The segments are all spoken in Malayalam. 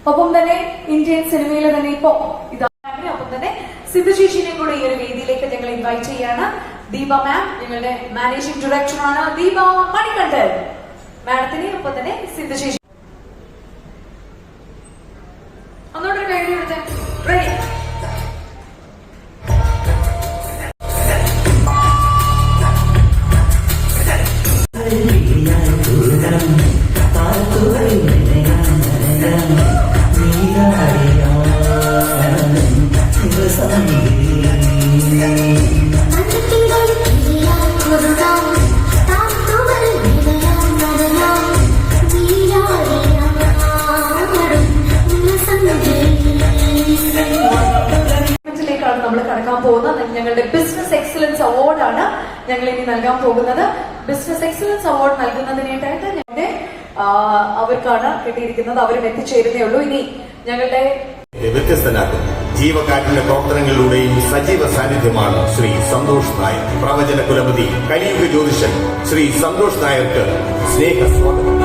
ഒപ്പം തന്നെ ഇന്ത്യൻ സിനിമയിലെ തന്നെ ഇപ്പോ ഇതാണ്. ഒപ്പം തന്നെ സിന്ധു ചേച്ചിനെയും കൂടെ ഈ ഒരു വേദിയിലേക്ക് ഞങ്ങൾ ഇൻവൈറ്റ് ചെയ്യാണ്. ദീപ മാം ഞങ്ങളുടെ മാനേജിംഗ് ഡയറക്ടറാണ്. ദീപ മണികണ്ഠൻ മാഡത്തിനെ ഒപ്പം തന്നെ സിന്ധു ചേച്ചി ഒന്നുകൂടെ കൈ കൊടുത്ത് റെഡി. നമ്മൾ കടക്കാൻ പോകുന്നത് ഞങ്ങളുടെ ബിസിനസ് എക്സലൻസ് അവാർഡാണ് ഞങ്ങൾ ഇനി നൽകാൻ പോകുന്നത്. ബിസിനസ് എക്സലൻസ് അവാർഡ് നൽകുന്നതിനായിട്ട് ഞങ്ങളുടെ അവർക്കാണ് കിട്ടിയിരിക്കുന്നത്. അവരും എത്തിച്ചേരുന്നേ ഉള്ളൂ. ഇനി ഞങ്ങളുടെ വ്യത്യസ്തനാക്കും ജീവകാരുണ്യ പ്രവർത്തനങ്ങളിലൂടെയും സജീവ സാന്നിധ്യമാണ് ശ്രീ സന്തോഷ് നായർ. പ്രവചന കുലപതി കലിയുഗ ജ്യോതിഷൻ ശ്രീ സന്തോഷ് നായർക്ക് സ്നേഹസ്വാഗതം.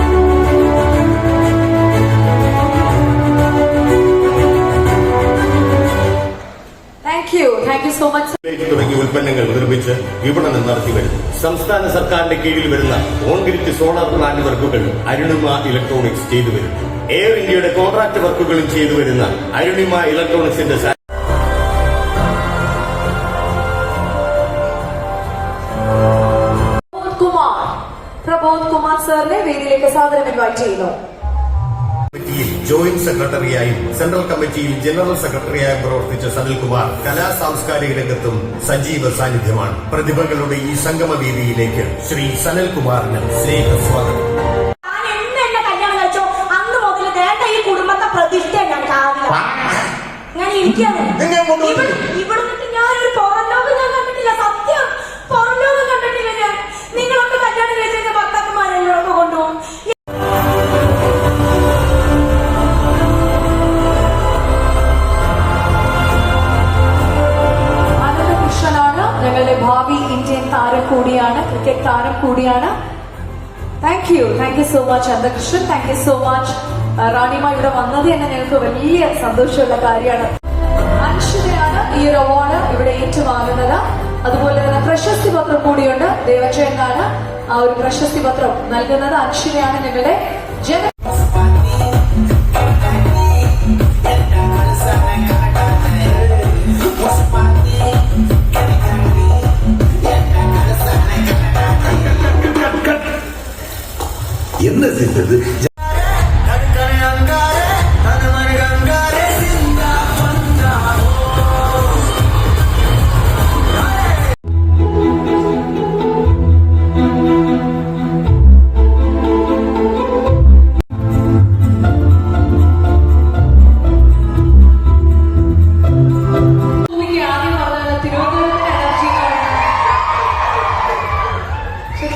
തുടങ്ങിയ ഉൽപ്പന്നങ്ങൾ നിർമ്മിച്ച് വിപണനം നടത്തി വരുന്നു. സംസ്ഥാന സർക്കാരിന്റെ കീഴിൽ വരുന്ന ഓൺഗ്രിഡ് സോളാർ പ്ലാന്റ് വർക്കുകൾ അരുണിമ ഇലക്ട്രോണിക്സ് ചെയ്തു വരുന്നു. എയർ ഇന്ത്യയുടെ കോൺട്രാക്ട് വർക്കുകളും ചെയ്തു വരുന്ന അരുണിമ ഇലക്ട്രോണിക്സിന്റെ പ്രബോധ് കുമാർ സാറിനെ വേദിയിലേക്ക് സാദരം ഇൻവൈറ്റ് ചെയ്യുന്നു. ജോയിന്റ് സെക്രട്ടറിയായും സെൻട്രൽ കമ്മിറ്റിയിൽ ജനറൽ സെക്രട്ടറിയായും പ്രവർത്തിച്ച സനൽകുമാർ കലാ സാംസ്കാരിക രംഗത്തും സജീവ സാന്നിധ്യമാണ്. പ്രതിഭകളുടെ ഈ സംഗമവേദിയിലേക്ക് ശ്രീ സനൽകുമാറിന് സ്നേഹസ്വാഗതം. നിങ്ങളൊക്കെ കല്യാണം കഴിച്ച ഭർത്താക്കന്മാരെന്നോടൊക്കെ കൊണ്ടുപോകും. ഞങ്ങളുടെ ഭാവി ഇന്ത്യൻ താരം കൂടിയാണ്, ക്രിക്കറ്റ് താരം കൂടിയാണ്. Thank you so much Ananthakrishnan. Thank you so much Ranima. ഇവിടെ വന്നത് തന്നെ ഞങ്ങൾക്ക് വലിയ സന്തോഷമുള്ള കാര്യമാണ്. അൻഷിതയാണ് ഈ ഒരു അവാർഡ് ഇവിടെ ഏറ്റുവാങ്ങുന്നത്. അതുപോലെ തന്നെ പ്രശസ്തി പത്രം കൂടിയുണ്ട്. ദേവജയനാണ് ആ ഒരു പ്രശസ്തി പത്രം നൽകുന്നത്. അൻഷിതയാണ് ഞങ്ങളുടെ என்ன செய்தது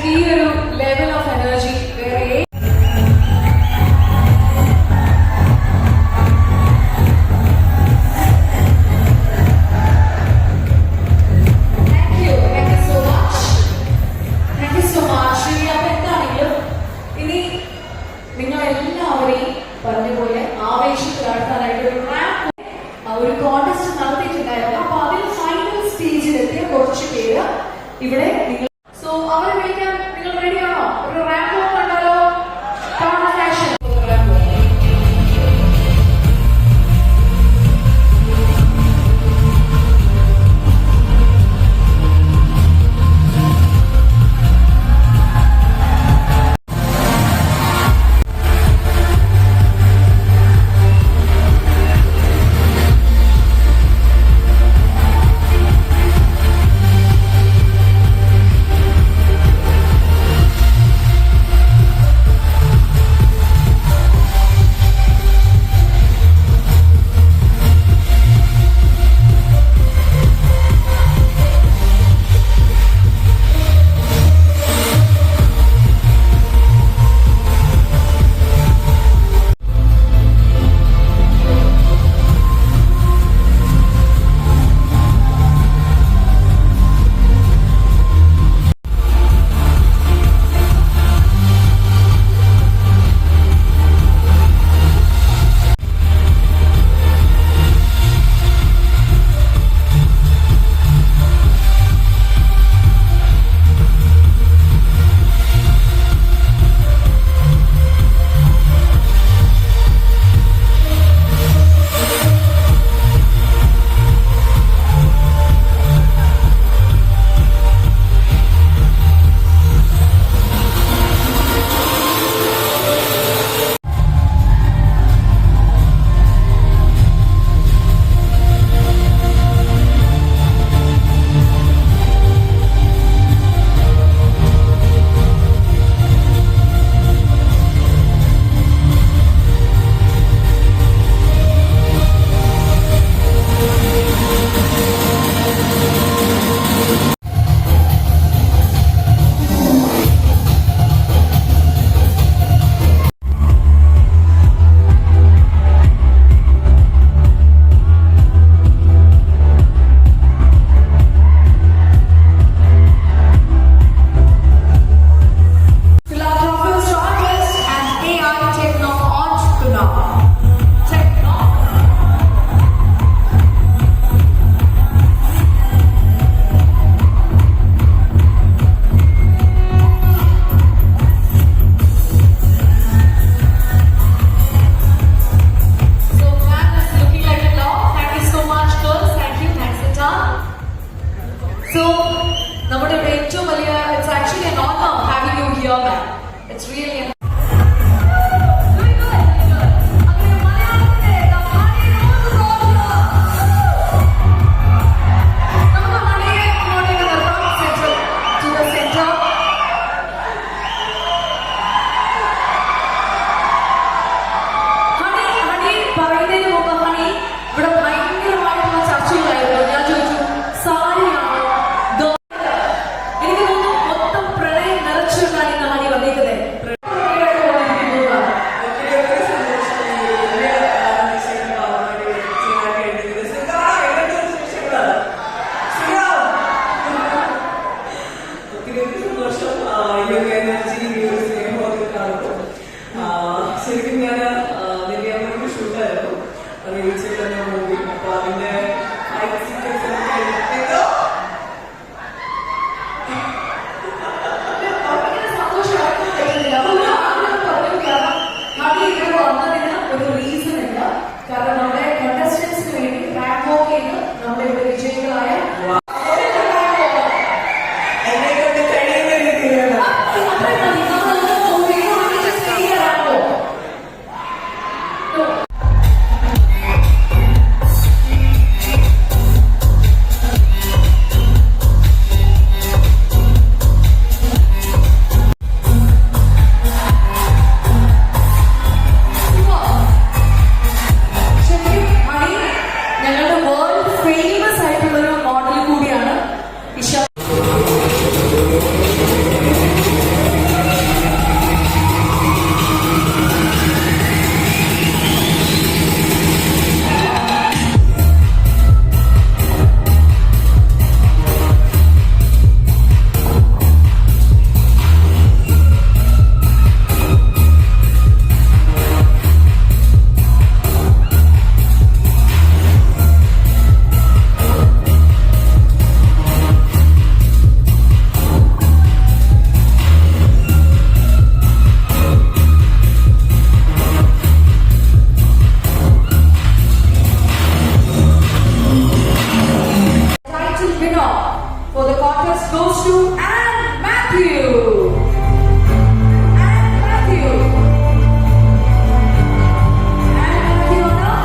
ഈ ഒരു ലെവൽ ഓഫ് എനർജി വേറെ നിങ്ങളെല്ലാവരെയും പറഞ്ഞതുപോലെ ആവേശത്തിലാഴ്ത്താനായിട്ട് ഒരു കോൺടെസ്റ്റ് നടത്തിയിട്ടുണ്ടായിരുന്നു. അപ്പൊ അതിൽ ഫൈനൽ സ്റ്റേജിലെത്തിയ കുറച്ച് പേര് ഇവിടെ നിങ്ങൾ അവരെ വിളിക്കാൻ നിങ്ങൾ റെഡിയാണോ? ഒരു റാമ്പ് വാക്ക് ഉണ്ടല്ലോ. ചെയ്ത് നമ്മുടെ ഇവിടെ വിജയികളായ എന്നെക്കൊണ്ട് കഴിയുന്ന രീതിയിലാണ്. ഞങ്ങളുടെ വേൾഡ് ഫേമസ് ആയിട്ടുള്ള ഒരു മോഡൽ കൂടിയാണ് Isha. Title winner for the contest goes to Anne Matthew. Anne Matthew. Anne Matthew now.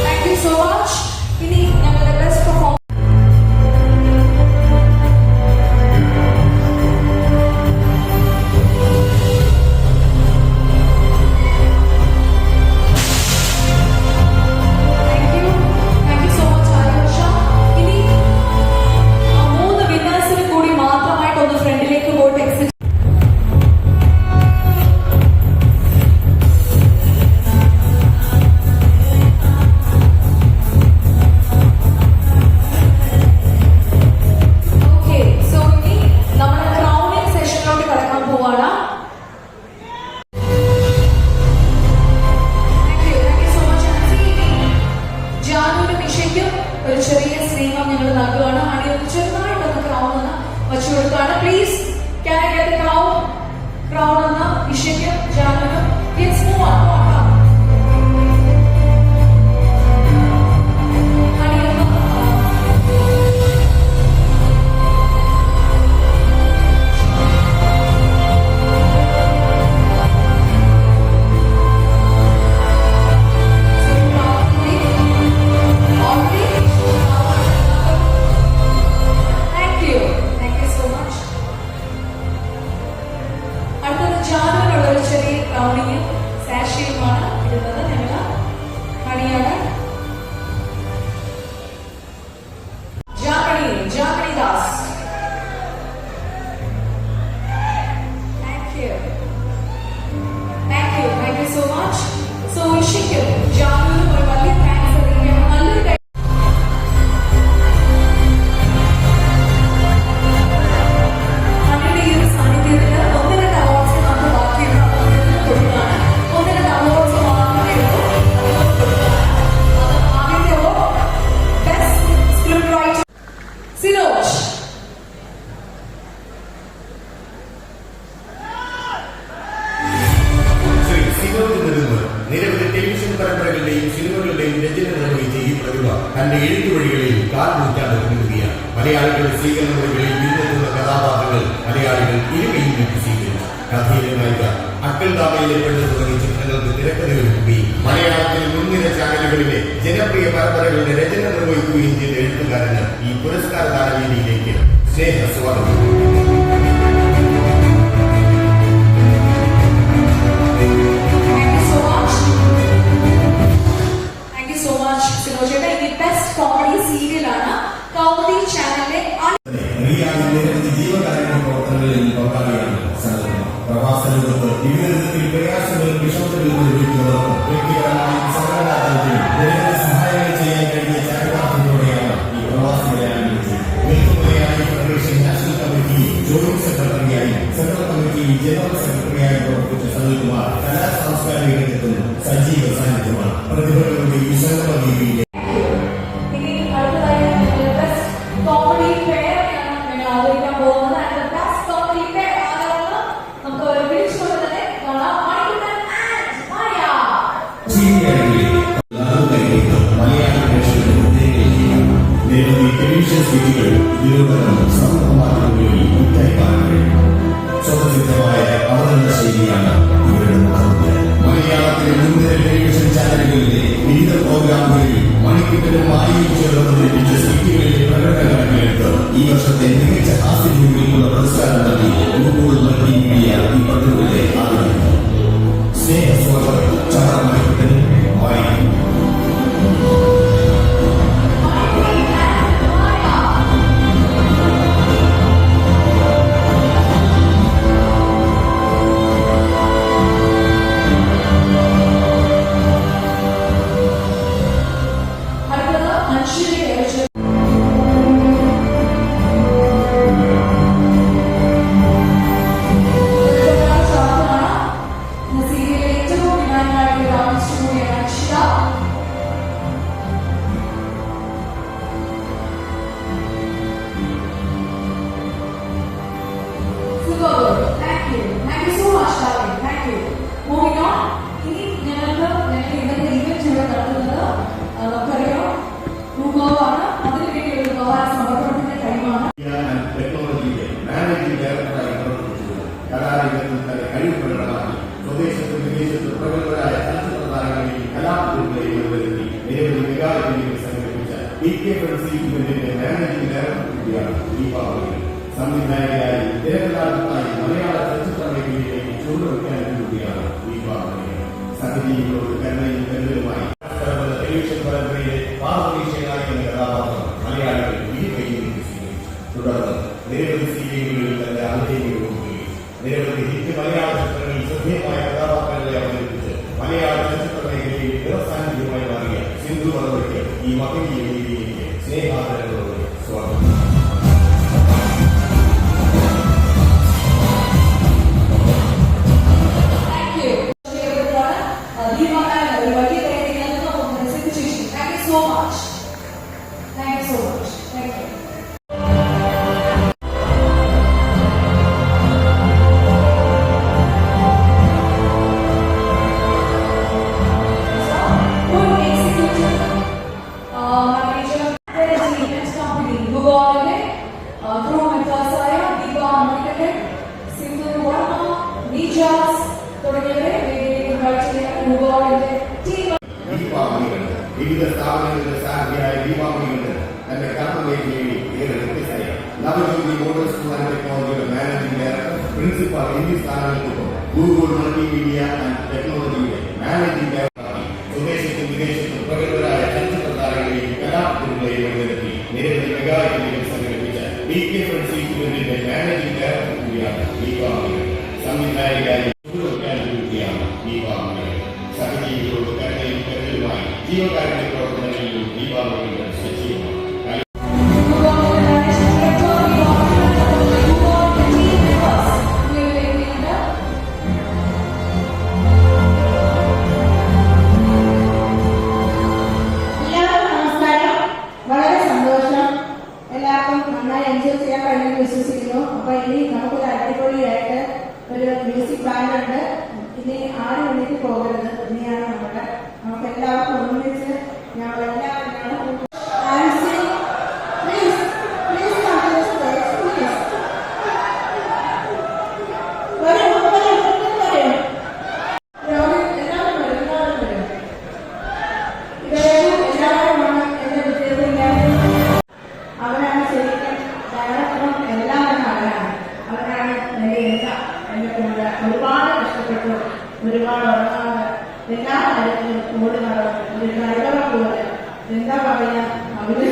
Thank you so much. ഇനി ഞങ്ങളുടെ best performer Thank you so much ആയുഷ. ഇനി മൂന്ന് വിന്നേഴ്സിന് കൂടി മാത്രമായിട്ട് ഒന്ന് ഫ്രണ്ടിലേക്ക് പോയിട്ട് എക്സിറ്റ്. Okay, so ഇനി നമ്മൾ ക്രൗണിംഗ് സെഷനിലോട്ട് കടക്കാൻ പോവാണ്. Thank you so much Ancy. ഇനി ജാനുവിന്റെ നിഷയ്ക്കും ഒരു ചെറിയ സ്നേഹം ഞങ്ങൾ നൽകുകയാണ്. ആണി ഒന്ന് ചെറുതായിട്ടൊന്ന് ക്രൗൺ ഒന്ന് വച്ചു കൊടുക്കുകയാണ്. Please can I get the crown ഒന്ന് നിഷയ്ക്കും ജാനുവിനും. Let's move on. ആണി ഒന്ന് Thank you so much. അടുത്തത് ജാനുവിനുള്ള ഒരു ചെറിയ ക്രൗണിങ് സാഷിയുമാണ് ഇടുന്നത്. ഞങ്ങൾ മണിയാണ് ജാമണി Das. Thank you so much. So ഇഷയ്ക്കും ജാനുവിനും ഒരു വലിയ താങ്ക്സ് അറിയിക്കണം. നല്ലൊരു കൈ. അവരുടെ ഈ ഒരു സാന്നിധ്യത്തിൽ ഒന്ന് രണ്ട് അവാർഡ്സ് നമുക്ക് ബാക്കിയുണ്ട്. അതൊക്കെ കൊടുക്കുകയാണ്. ഒന്ന് രണ്ട് അവാർഡ്സ് മാത്രമേ ഉള്ളൂ. ആദ്യത്തെ award best script writer Sinoj. Shri Sinoj Nedungoor നിരവധി ടെലിവിഷൻ പരമ്പരകളുടെയും സിനിമകളുടെയും രചന നിർവഹിച്ച ഈ പ്രതിഭ തന്റെ എഴുത്തു വഴികളിൽ കാൽ നൂറ്റാണ്ട് പിന്നിടുകയാണ്. മലയാളികളുടെ സ്വീകരണ മുറികളിൽ വിരുന്നെത്തുന്ന കഥാപാത്രങ്ങൾ മലയാളികൾ ഇരുകയും നീട്ടി സ്വീകരിച്ചു. കഥയിലെ നായിക അക്കൽ ദാമയിലെ പെണ്ണ് തുടങ്ങിയ ചിത്രങ്ങൾക്ക് തിരക്കഥയൊരുക്കുകയും മലയാളത്തിലെ മുൻനിര ചാനലുകളിലെ ജനപ്രിയ പരമ്പരകളുടെ രചന നിർവഹിക്കുകയും ചെയ്ത എഴുത്തുകാരന് ഈ പുരസ്കാര ദാനവേദിയിലേക്ക് സ്നേഹ സ്വാഗതം. സിനോജയുടെ ബെസ്റ്റ് കോമഡി സീരിയലാണ് കൗമുദി ചാനലിലെ വിവിധ വിധത്തിൽ പ്രയാസങ്ങളും വിഷമതകളും അനുഭവിക്കുന്നവർക്കും വ്യക്തിപരമായും സംഘടനാ തലത്തിലും നിരവധി സഹായങ്ങൾ ചെയ്യാൻ കഴിഞ്ഞ ചാരിതാർത്ഥ്യത്തോടെയാണ് ഈ പ്രവാസി മലയാളികൾ വെൽത്തുമലയാളി ഫെഡറേഷൻ നാഷണൽ കമ്മിറ്റി ജോയിന്റ് സെക്രട്ടറിയായി സെൻട്രൽ കമ്മിറ്റി ജനറൽ സെക്രട്ടറിയായി പ്രവർത്തിച്ച സനൽകുമാർ കലാ സാംസ്കാരിക രംഗത്തും സജീവ സാന്നിധ്യമാണ്. പ്രതിഭകളുടെ ഈ സംഗമ രീതിയിലെ ഇനി അടുത്തതായി ബെസ്റ്റ് കോമഡി പെയറിനെയാണ് ഞങ്ങൾ ആദരിക്കാൻ പോകുന്നത്. And the best comedy pair ആരാണെന്ന് നമുക്ക് ഒരു വിളിച്ചുകൊണ്ട് തന്നെ കാണാം. മണിക്കുട്ടൻ ആൻഡ് മായ. മലയാള നിരവധി ടെലിവിഷൻ സ്കിറ്റുകൾ ഇതിനോടകം സമൂഹ മാധ്യമങ്ങളിൽ മുറ്റായി മാറുകയാണ്. സ്വതസിദ്ധമായ അവതരണ ശൈലിയാണ് ഇവരുടെ മുഖമുദ്ര. മലയാളത്തിലെ മുൻനിര ടെലിവിഷൻ ചാനലുകളിലെ വിവിധ പ്രോഗ്രാമുകളിൽ മണിക്കൂറിലും മായയും ചേർന്ന് അവതരിപ്പിച്ച സ്കിറ്റുകളിലെ പ്രകടന കണക്കിലെടുത്ത് ഈ വർഷത്തെ മികച്ച ഹാസ്യജീവികൾക്കുള്ള പുരസ്കാരം നൽകി ഗൂഗിൾ മൾട്ടി മീഡിയ ഈ പദ്ധതികളെ ആദരിക്കുന്നു. സ്നേഹസ്വാഗതം ചാറ മണിക്കൂട്ടനും മായും. അടുത്തത് അൻഷിനെ കേൾച്ചു. സീരിയലിലെ ഏറ്റവും വിനായകനായിട്ടുള്ള ആർട്ടിസ്റ്റ് കൂടിയാണ് Anshitha. Thank you so much, darling. Thank you. Moving on. ഇനി ഞങ്ങൾക്ക് ഇന്നത്തെ ഇവന്റ് ഇവിടെ നടത്തുന്നത് നമുക്കറിയാം ഭൂഭാവമാണ്. അതിനുവേണ്ടി ഒരു ഉപഹാര സമർപ്പണത്തിന്റെ ടൈമാണ്. ടെക്നോളജിയിലെ മാനേജിംഗ് ഡയറക്ടറായി പ്രവർത്തിച്ചത് കലാരംഗത്തിൽ തന്നെ കഴിവ് പ്രകടമാക്കി സ്വദേശത്തും വിദേശത്തും പ്രഗത്ഭരായ ചലച്ചിത്ര താരങ്ങളെയും കലാപ്രതിഭകളെയും വരുത്തി നിരവധി മെഗാ ഇവന്റുകൾ സംഘടിപ്പിച്ച PK ഇവന്റിന്റെ മാനേജിംഗ് ഡയറക്ടർ കൂടിയാണ് ദീപാവലി. സംവിധായകരായി തിരക്കഥാകൃത്തായി മലയാള ചലച്ചിത്ര മേഖലയിലേക്ക് ചുവടുവെക്കാൻ കൂടിയാണ് ദീപാവലി. സഹജീവികളോട് കരുണയും കരുതലുമായി ടെലിവിഷൻ പരമ്പരയിലെ പാർവതീക്ഷനായി എന്ന കഥാപാത്രം മലയാളികൾ ഇരുകൈയിലേക്ക് സ്വീകരിച്ചു. തുടർന്ന് നിരവധി സീരിയലുകളിൽ തന്റെ അഭിനയം നിരവധി ഹിറ്റ് മലയാള ചിത്രങ്ങളിൽ ശ്രദ്ധേയമായ കഥാപാത്രങ്ങളെ അവതരിപ്പിച്ച് മലയാള ചലച്ചിത്ര മേഖലയിൽ നിറസാന്നിധ്യമായി മാറിയ സിന്ധു മറുപടിക്ക് ഈ മഹനീയ വേദിയിലേക്ക് സ്നേഹാദരങ്ങളോട് സ്വാഗതം. So much. Thank you so much. Thank you. Good executive manager, event company, Google, crew members, Deepa American, Simple Warna, Nijas, Google team. ദീപാവലികൾ വിവിധ സ്ഥാപനങ്ങളുടെ സാരഥിയായ ദീപാവലികൾ തന്റെ കർമ്മമേഖലയിൽ ഏറെ വ്യത്യസ്തയ നവജ്യോതി മോഡൽ സ്കൂൾ ആൻഡ് ടെക്നോളജിയുടെ മാനേജിംഗ് ഡയറക്ടർ പ്രിൻസിപ്പൽ എന്നീ സ്ഥാനങ്ങൾക്കൊപ്പം ഗൂഗിൾ മൾട്ടി മീഡിയ ആൻഡ് ടെക്നോളജിയുടെ മാനേജിംഗ് ഡയറക്ടറായി സ്വദേശത്തും വിദേശത്തും പ്രഗത്ഭരായ ചലച്ചിത്ര താരങ്ങളെയും കലാപ്രതിഭകളെയും അണിനിരത്തി നിരവധി മെഗാ ഇവന്റുകൾ സംഘടിപ്പിച്ച PK ഇവന്റിന്റെ മാനേജിംഗ് ഡയറക്ടർ കൂടിയാണ് ദീപാവലികൾ. സംവിധായകരായി ചുവടുവെക്കാൻ കൂടിയാണ് ദീപാവലികൾ. സഹജീവികളോട് കരുണയും കരുതലുമായി ജീവകാരുണ്യ പ്രവർത്തനങ്ങളിലും ദീപാവലികൾ സജീവമാണ്. വിശ്വസിക്കുന്നു. അപ്പൊ ഇനി നമുക്കൊരു അടിപൊളിയായിട്ട് ഒരു മ്യൂസിക് ബാൻഡ് ഉണ്ട്. ഇനി 6 മണിക്ക് പോകരുത്. ഇനിയാണ് നമുക്ക് എല്ലാവർക്കും ഒന്നിച്ച് ഞങ്ങളെല്ലാവരും അവരാണ് ശരിക്കും ഡയറക്ടറും എല്ലാവരും അവരാണ് ഒരുപാട് കഷ്ടപ്പെട്ടു, ഒരുപാട് ഉറങ്ങാതെ എല്ലാ കാര്യത്തിലും ഓടി നടന്നു. ഒരു ഡ്രൈവറെ പോലെ എന്താ പറയാ, അവര്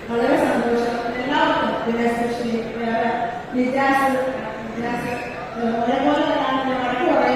വളരെ സന്തോഷം എല്ലാവർക്കും. പിന്നെ എസ്പെഷ്യലി വേറെ നിജാസ് ഒരേപോലെ തന്നെ വടക്ക് പറയാം.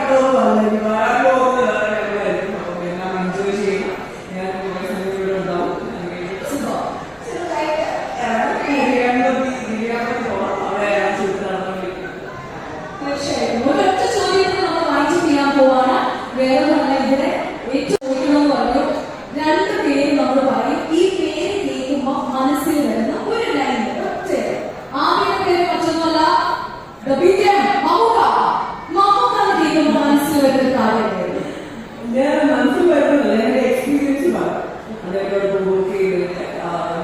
കണ്ടോ പറഞ്ഞു വരാൻ പോകുന്നത് വേറെ കാര്യമായിരിക്കും. അപ്പം എല്ലാം എൻജോയ് ചെയ്യും. ഞാൻ കുറേ സമയം ഇവിടെ ഉണ്ടാവും. ചെറുതായിട്ട് ബിരിയാണി പോകാം. അവിടെ ചുറ്റ് നടന്നുകൊണ്ടിരിക്കും. തീർച്ചയായും ഒരൊറ്റ ചോദ്യത്തിൽ നമ്മൾ വായിച്ചു ചെയ്യാൻ പോവാണ്. വേറെ നല്ല ഇവിടെ ഏറ്റവും ചോദിക്കണമെന്ന് പറഞ്ഞു. 2 പേര് നമ്മൾ പറയും. ഈ പേര് കേൾക്കുമ്പോൾ മനസ്സിൽ വരുന്ന ഒരു ലൈൻ ആദ്യത്തെ പേര് മറ്റൊന്നുമല്ല, മമ്മൂക്കാന്ന് കേൾക്കുമ്പോൾ മനസ്സിൽ വരുന്ന കാര്യമായിരുന്നു. ഞാൻ മനസ്സിൽ വരുന്നത് എന്റെ എക്സ്പീരിയൻസ് പറയാം. അതേപോലെ വർക്ക് ചെയ്തിട്ട്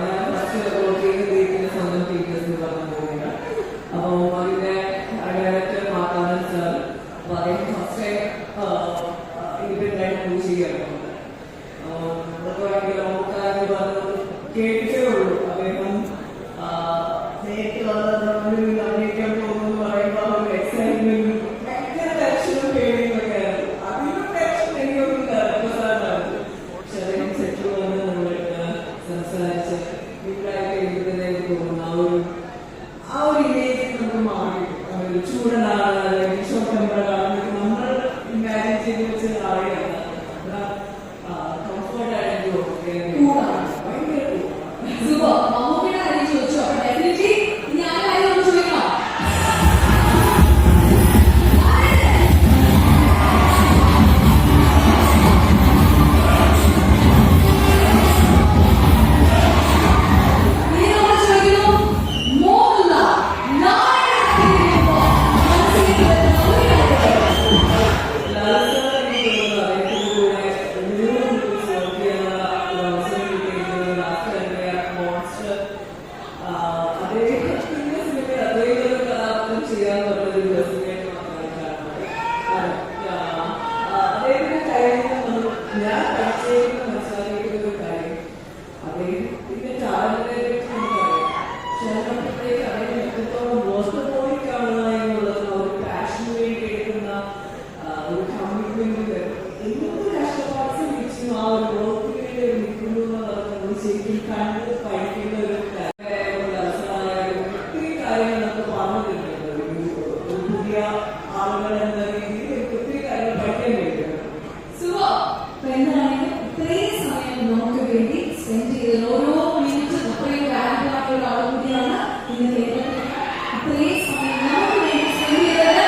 ഞാൻ ഫസ്റ്റ് വർക്ക് ചെയ്ത് വീട്ടിൽ സ്വന്തം ടീച്ചേഴ്സ് പറഞ്ഞു പോകുന്നില്ല. അപ്പോൾ അതിന്റെ ഡയറക്ടർ മാതാനന്ദ സാർ പറയും ഫസ്റ്റ് ഇൻഡിപെൻഡന്റ് മൂവ് ചെയ്യാറുണ്ട്. അതൊക്കെ ഭയങ്കര നമുക്കാരെന്ന് പറഞ്ഞത് കേട്ടേ ഉള്ളൂ. അദ്ദേഹം നേരിട്ട് വന്നത് അഭിനയിക്കാൻ പോകുന്നു പറയുമ്പോൾ ഒരു എക്സൈറ്റ്മെന്റ് ഭയങ്കര ടെൻഷനും പേടിയും ഒക്കെ ആയിരുന്നു. അതിലും ടെൻഷൻ എനിക്കൊന്നും സാറിനായിരുന്നു. പക്ഷെ അദ്ദേഹം സെറ്റിൽ വന്ന് നമ്മളിട്ട് സംസാരിച്ച് വീട്ടിലായിട്ട് എഴുതുന്നതിലേക്ക് തോന്നുന്നു ആ ഒരു ഇമേജ് നമുക്ക് മാറി. ഒരു ചൂടനാണ് അല്ലെങ്കിൽ ഷോർട്ട് ടെമ്പറാണ് നമ്മൾ ഇമാജിൻ ചെയ്ത് വെച്ച ആളെയാണ്. കംഫർട്ടായിട്ട് കൂടാണ്. ഭയങ്കര സൂപ്പർ. മമ്മൂക്കിയുടെ കാര്യം ചോദിച്ചു. അപ്പൊ ഡെഫിനറ്റ്ലി ഇനി ആ കാര്യം ഒന്ന് ചോദിക്കണം. ഇനി നമ്മൾ ചോദിക്കുന്നു, മോഹൻലാൽ നായകനായി വരുമ്പോൾ മനസ്സിലേക്ക് വരുന്ന ഒരു കാര്യം. ഞാൻ പഠിച്ചേക്കുന്ന മനസ്സിലാക്കിയിട്ടുള്ള ഒരു കാര്യം അദ്ദേഹത്തിന്റെ ടാലന്റിനെ പറ്റി നമുക്കറിയാം. ക്ഷേത്രത്തിലേക്ക് അദ്ദേഹം എത്രത്തോളം വർക്കഹോളിക് ആണ് എന്നുള്ളത് ഒരു പാഷന് വേണ്ടി എടുക്കുന്ന ഒരു കമ്മിറ്റ്മെന്റ് എന്തൊക്കെ കഷ്ടപ്പാട് സഹിച്ചും ആ ഒരു വർക്കിന് വേണ്ടി നിൽക്കുന്നു എന്നുള്ളത് നമ്മൾ ശരിക്കും കണ്ട് പഠിക്കുന്ന ഒരു അവസരമായാലും ഒത്തിരി കാര്യങ്ങൾ നമുക്ക് പറഞ്ഞിട്ടുണ്ട്. ഒരു പുതിയ ആളുകൾ എന്ന രീതിയിൽ എനിക്ക് ഒത്തിരി കാര്യങ്ങൾ പഠിക്കാൻ വേണ്ടിയിട്ടുണ്ട്. എന്താണെങ്കിലും ഇത്രയും സമയം നമുക്ക് വേണ്ടി സ്പെൻഡ് ചെയ്തത് ഓരോ മിനിറ്റും അത്രയും വാല്യുബിളായിട്ടുള്ള ആൾ കൂടിയാണ് ഇന്ന് കേരളത്തിൽ. ഇത്രയും സമയം നമുക്ക് വേണ്ടി സ്പെൻഡ് ചെയ്തത്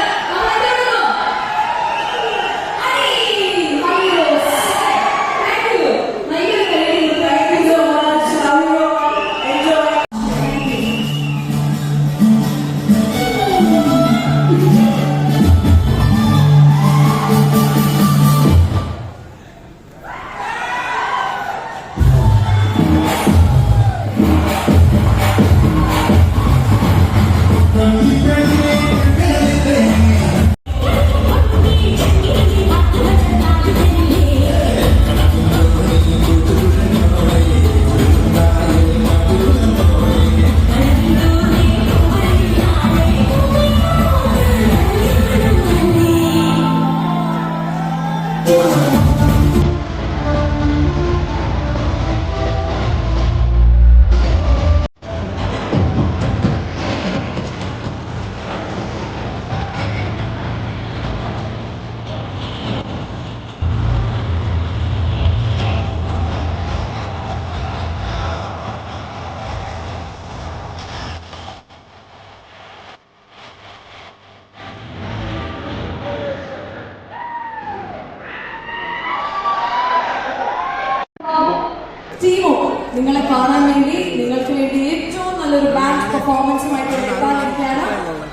ടീമോ നിങ്ങളെ കാണാൻ വേണ്ടി നിങ്ങൾക്ക് വേണ്ടി ഏറ്റവും നല്ലൊരു ബാൻഡ് പെർഫോമൻസുമായിട്ട് എത്താനിരിക്കുകയാണ്.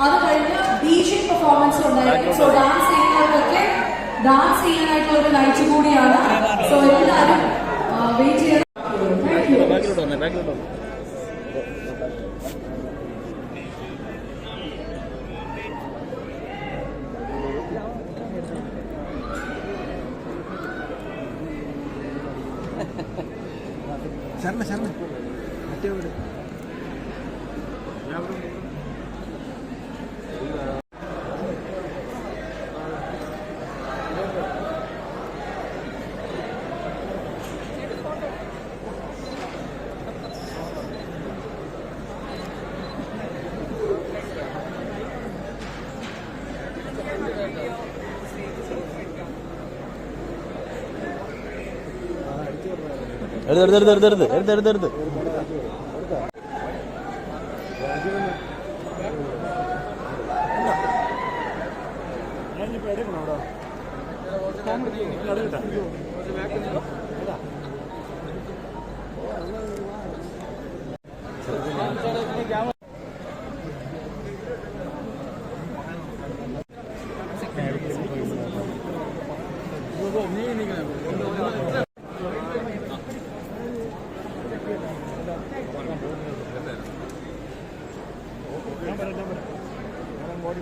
അത് കഴിഞ്ഞ് DJ പെർഫോമൻസ് ഉണ്ടായിരിക്കും. സോ ഡാൻസ് ചെയ്യുന്നവർക്കൊക്കെ ഡാൻസ് ചെയ്യാനായിട്ടുള്ള ഒരു നൈറ്റ് കൂടിയാണ്. സോ എല്ലാവരും വെയിറ്റ് ചെയ്യണം. Thank you. ശരണ മറ്റേ വീട് എടുത്ത്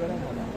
ഞാൻ പറയാം